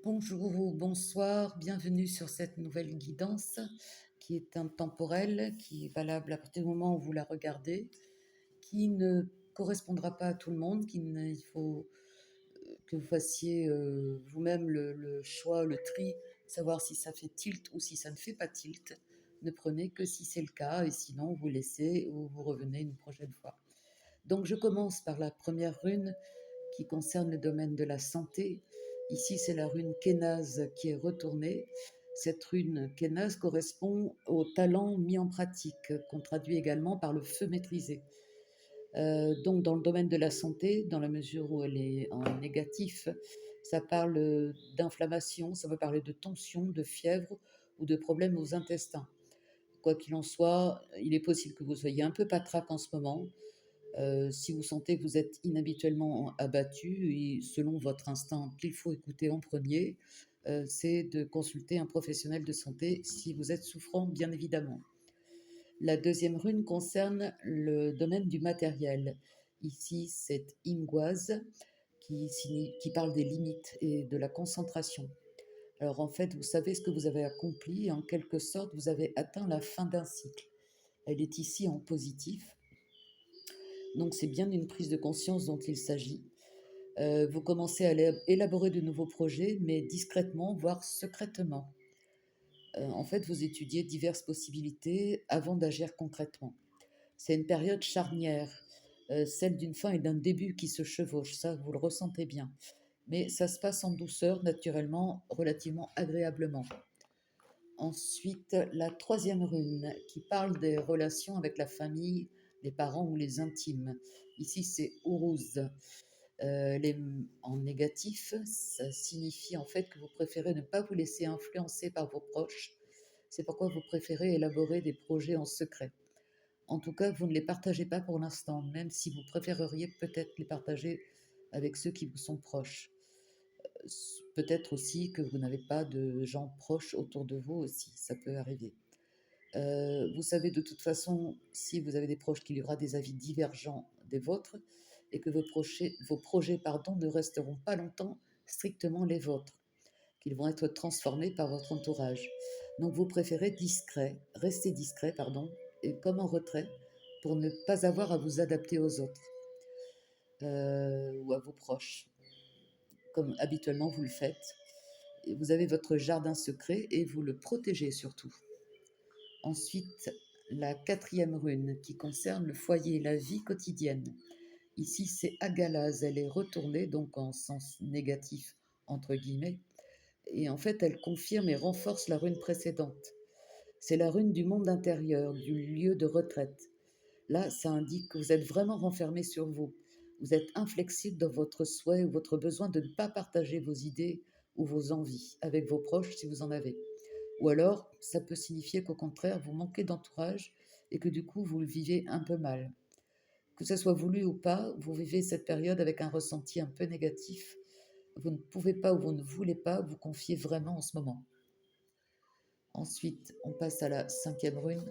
Bonjour ou bonsoir, bienvenue sur cette nouvelle guidance qui est intemporelle, qui est valable à partir du moment où vous la regardez, qui ne correspondra pas à tout le monde, il faut que vous fassiez vous-même le choix, le tri, savoir si ça fait tilt ou si ça ne fait pas tilt. Ne prenez que si c'est le cas et sinon vous laissez ou vous revenez une prochaine fois. Donc je commence par la première rune qui concerne le domaine de la santé. Ici, c'est la rune Kénaz qui est retournée. Cette rune Kénaz correspond au talent mis en pratique, qu'on traduit également par le feu maîtrisé. Donc, dans le domaine de la santé, dans la mesure où elle est en négatif, ça parle d'inflammation, ça peut parler de tension, de fièvre ou de problèmes aux intestins. Quoi qu'il en soit, il est possible que vous soyez un peu patraque en ce moment, si vous sentez que vous êtes inhabituellement abattu, et selon votre instinct qu'il faut écouter en premier, c'est de consulter un professionnel de santé si vous êtes souffrant, bien évidemment. La deuxième rune concerne le domaine du matériel. Ici, c'est Ingwaz qui parle des limites et de la concentration. Alors en fait, vous savez ce que vous avez accompli et en quelque sorte, vous avez atteint la fin d'un cycle. Elle est ici en positif. Donc c'est bien une prise de conscience dont il s'agit. Vous commencez à élaborer de nouveaux projets, mais discrètement, voire secrètement. En fait, vous étudiez diverses possibilités avant d'agir concrètement. C'est une période charnière, celle d'une fin et d'un début qui se chevauchent, ça vous le ressentez bien. Mais ça se passe en douceur, naturellement, relativement agréablement. Ensuite, la troisième rune qui parle des relations avec la famille, les parents ou les intimes. Ici, c'est Uruz. En négatif, ça signifie en fait que vous préférez ne pas vous laisser influencer par vos proches. C'est pourquoi vous préférez élaborer des projets en secret. En tout cas, vous ne les partagez pas pour l'instant, même si vous préféreriez peut-être les partager avec ceux qui vous sont proches. Peut-être aussi que vous n'avez pas de gens proches autour de vous aussi, ça peut arriver. Vous savez de toute façon, si vous avez des proches, qu'il y aura des avis divergents des vôtres et que vos projets ne resteront pas longtemps strictement les vôtres, qu'ils vont être transformés par votre entourage. Donc vous préférez rester discret, et comme en retrait, pour ne pas avoir à vous adapter aux autres ou à vos proches, comme habituellement vous le faites. Et vous avez votre jardin secret et vous le protégez surtout. Ensuite, la quatrième rune qui concerne le foyer, la vie quotidienne. Ici, c'est Agalaz, elle est retournée, donc en sens négatif, entre guillemets, et en fait, elle confirme et renforce la rune précédente. C'est la rune du monde intérieur, du lieu de retraite. Là, ça indique que vous êtes vraiment renfermé sur vous. Vous êtes inflexible dans votre souhait ou votre besoin de ne pas partager vos idées ou vos envies avec vos proches si vous en avez. Ou alors, ça peut signifier qu'au contraire, vous manquez d'entourage et que du coup, vous le vivez un peu mal. Que ce soit voulu ou pas, vous vivez cette période avec un ressenti un peu négatif. Vous ne pouvez pas ou vous ne voulez pas vous confier vraiment en ce moment. Ensuite, on passe à la cinquième rune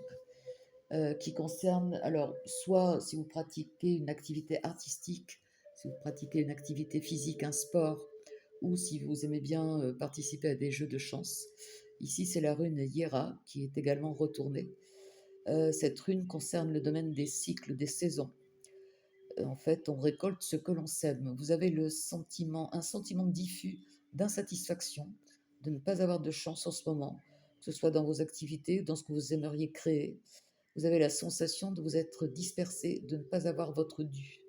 qui concerne, alors, soit si vous pratiquez une activité artistique, si vous pratiquez une activité physique, un sport, ou si vous aimez bien participer à des jeux de chance. Ici, c'est la rune Yera qui est également retournée. Cette rune concerne le domaine des cycles, des saisons. En fait, on récolte ce que l'on sème. Vous avez un sentiment diffus d'insatisfaction, de ne pas avoir de chance en ce moment, que ce soit dans vos activités, dans ce que vous aimeriez créer. Vous avez la sensation de vous être dispersé, de ne pas avoir votre dû.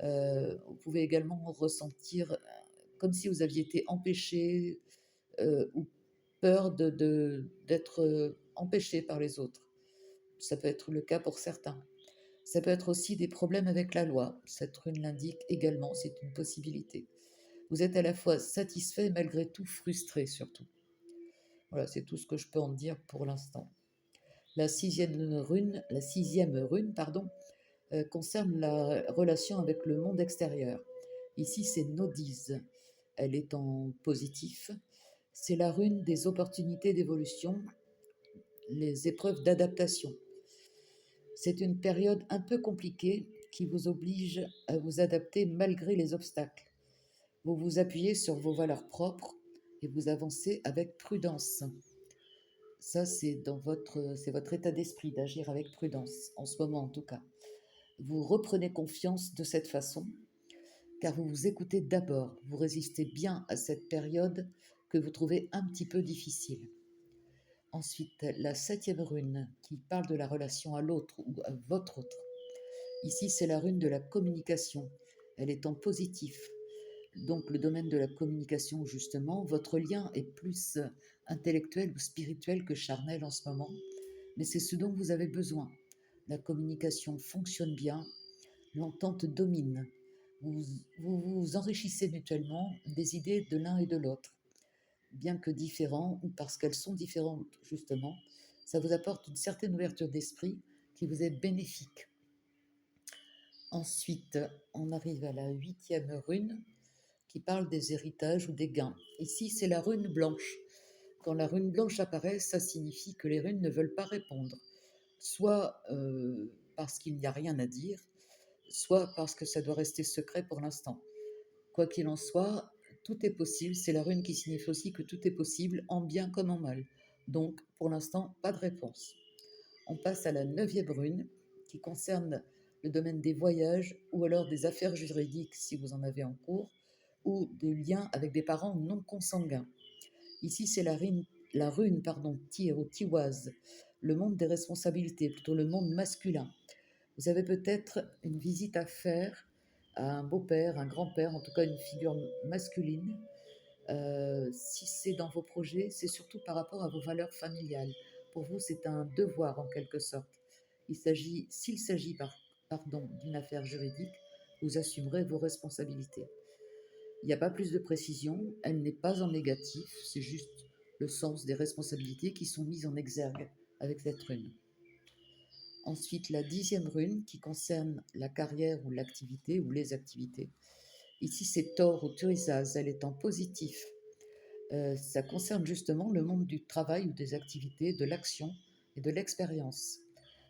Vous pouvez également ressentir comme si vous aviez été empêché ou peur d'être empêché par les autres. Ça peut être le cas pour certains. Ça peut être aussi des problèmes avec la loi. Cette rune l'indique également, c'est une possibilité. Vous êtes à la fois satisfait et malgré tout frustré surtout. Voilà, c'est tout ce que je peux en dire pour l'instant. La sixième rune, concerne la relation avec le monde extérieur. Ici, c'est Nodiz. Elle est en positif. C'est la rune des opportunités d'évolution, les épreuves d'adaptation. C'est une période un peu compliquée qui vous oblige à vous adapter malgré les obstacles. Vous vous appuyez sur vos valeurs propres, et vous avancez avec prudence. Ça, c'est votre état d'esprit d'agir avec prudence, en ce moment en tout cas. Vous reprenez confiance de cette façon, car vous vous écoutez d'abord. Vous résistez bien à cette période que vous trouvez un petit peu difficile. Ensuite, la 7e rune qui parle de la relation à l'autre ou à votre autre. Ici, c'est la rune de la communication. Elle est en positif. Donc, le domaine de la communication, justement, votre lien est plus intellectuel ou spirituel que charnel en ce moment, mais c'est ce dont vous avez besoin. La communication fonctionne bien, l'entente domine. Vous enrichissez mutuellement des idées de l'un et de l'autre, bien que différents, ou parce qu'elles sont différentes, justement. Ça vous apporte une certaine ouverture d'esprit qui vous est bénéfique. Ensuite, on arrive à la 8e rune qui parle des héritages ou des gains. Ici, c'est la rune blanche. Quand la rune blanche apparaît, ça signifie que les runes ne veulent pas répondre, soit parce qu'il n'y a rien à dire, soit parce que ça doit rester secret pour l'instant. Quoi qu'il en soit, tout est possible. C'est la rune qui signifie aussi que tout est possible, en bien comme en mal. Donc, pour l'instant, pas de réponse. On passe à la 9e rune, qui concerne le domaine des voyages ou alors des affaires juridiques, si vous en avez en cours, ou des liens avec des parents non consanguins. Ici, c'est la rune Tyr ou Tiwaz, le monde des responsabilités, plutôt le monde masculin. Vous avez peut-être une visite à faire à un beau-père, un grand-père, en tout cas une figure masculine. Si c'est dans vos projets, c'est surtout par rapport à vos valeurs familiales. Pour vous, c'est un devoir en quelque sorte. S'il s'agit d'une affaire juridique, vous assumerez vos responsabilités. Il n'y a pas plus de précision, elle n'est pas en négatif, c'est juste le sens des responsabilités qui sont mises en exergue avec cette rune. Ensuite, la 10e rune qui concerne la carrière ou l'activité ou les activités. Ici, c'est Thor ou Turisaz, elle est en positif. Ça concerne justement le monde du travail ou des activités, de l'action et de l'expérience.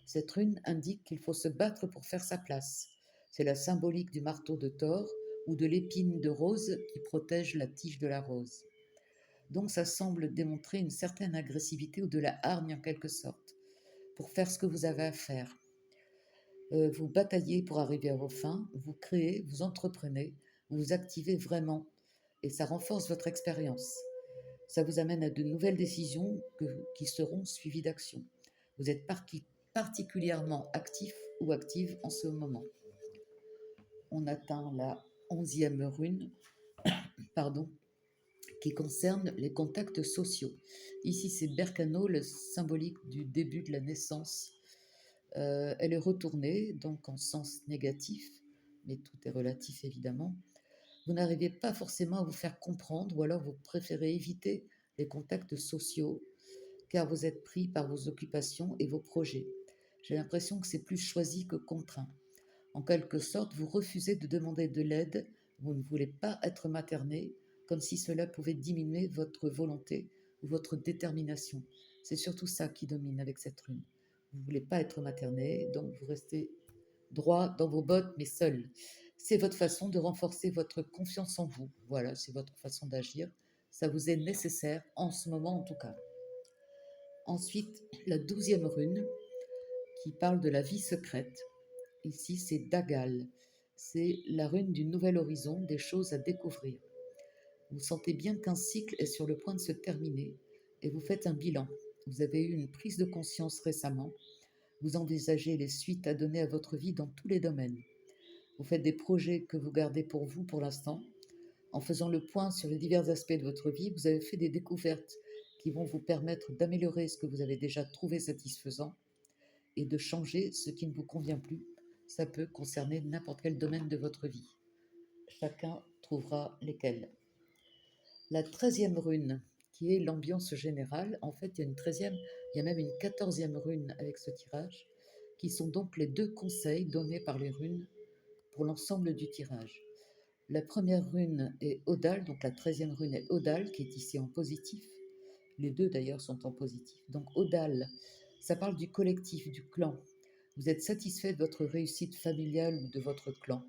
Cette rune indique qu'il faut se battre pour faire sa place. C'est la symbolique du marteau de Thor ou de l'épine de rose qui protège la tige de la rose. Donc ça semble démontrer une certaine agressivité ou de la hargne en quelque sorte, pour faire ce que vous avez à faire. Vous bataillez pour arriver à vos fins, vous créez, vous entreprenez, vous vous activez vraiment, et ça renforce votre expérience. Ça vous amène à de nouvelles décisions qui seront suivies d'actions. Vous êtes particulièrement actif ou active en ce moment. On atteint la 11e rune, qui concerne les contacts sociaux. Ici, c'est Berkano, le symbolique du début de la naissance. Elle est retournée, donc en sens négatif, mais tout est relatif évidemment. Vous n'arrivez pas forcément à vous faire comprendre, ou alors vous préférez éviter les contacts sociaux, car vous êtes pris par vos occupations et vos projets. J'ai l'impression que c'est plus choisi que contraint. En quelque sorte, vous refusez de demander de l'aide, vous ne voulez pas être materné, comme si cela pouvait diminuer votre volonté ou votre détermination. C'est surtout ça qui domine avec cette rune. Vous ne voulez pas être materné, donc vous restez droit dans vos bottes, mais seul. C'est votre façon de renforcer votre confiance en vous. Voilà, c'est votre façon d'agir. Ça vous est nécessaire en ce moment en tout cas. Ensuite, la 12e rune qui parle de la vie secrète. Ici, c'est Dagal. C'est la rune du nouvel horizon, des choses à découvrir. Vous sentez bien qu'un cycle est sur le point de se terminer et vous faites un bilan. Vous avez eu une prise de conscience récemment. Vous envisagez les suites à donner à votre vie dans tous les domaines. Vous faites des projets que vous gardez pour vous pour l'instant. En faisant le point sur les divers aspects de votre vie, vous avez fait des découvertes qui vont vous permettre d'améliorer ce que vous avez déjà trouvé satisfaisant et de changer ce qui ne vous convient plus. Ça peut concerner n'importe quel domaine de votre vie. Chacun trouvera lesquels. La 13e rune, qui est l'ambiance générale, en fait, il y a une 13e, il y a même une 14e rune avec ce tirage, qui sont donc les deux conseils donnés par les runes pour l'ensemble du tirage. La première rune est Odal, donc la 13e rune est Odal, qui est ici en positif. Les deux d'ailleurs sont en positif. Donc Odal, ça parle du collectif, du clan. Vous êtes satisfait de votre réussite familiale ou de votre clan.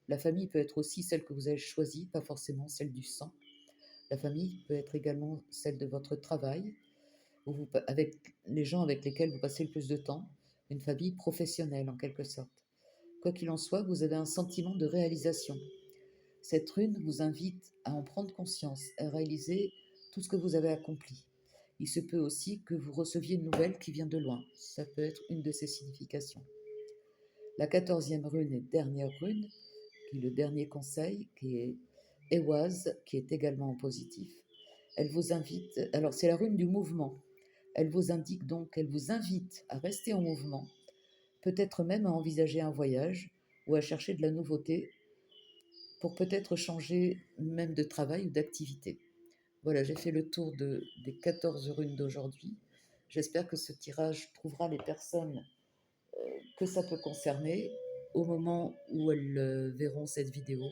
La famille peut être aussi celle que vous avez choisie, pas forcément celle du sang. La famille peut être également celle de votre travail, ou avec les gens avec lesquels vous passez le plus de temps, une famille professionnelle en quelque sorte. Quoi qu'il en soit, vous avez un sentiment de réalisation. Cette rune vous invite à en prendre conscience, à réaliser tout ce que vous avez accompli. Il se peut aussi que vous receviez une nouvelle qui vient de loin. Ça peut être une de ses significations. La 14e rune et dernière rune, qui est le dernier conseil, qui est Ewaz, qui est également en positif. Elle vous invite, alors c'est la rune du mouvement. Elle vous indique donc, elle vous invite à rester en mouvement, peut-être même à envisager un voyage ou à chercher de la nouveauté pour peut-être changer même de travail ou d'activité. Voilà, j'ai fait le tour des 14 runes d'aujourd'hui. J'espère que ce tirage trouvera les personnes que ça peut concerner au moment où elles verront cette vidéo.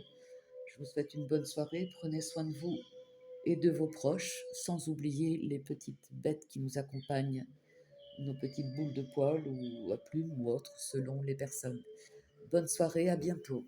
Je vous souhaite une bonne soirée, prenez soin de vous et de vos proches, sans oublier les petites bêtes qui nous accompagnent, nos petites boules de poils ou à plumes ou autres, selon les personnes. Bonne soirée, à bientôt.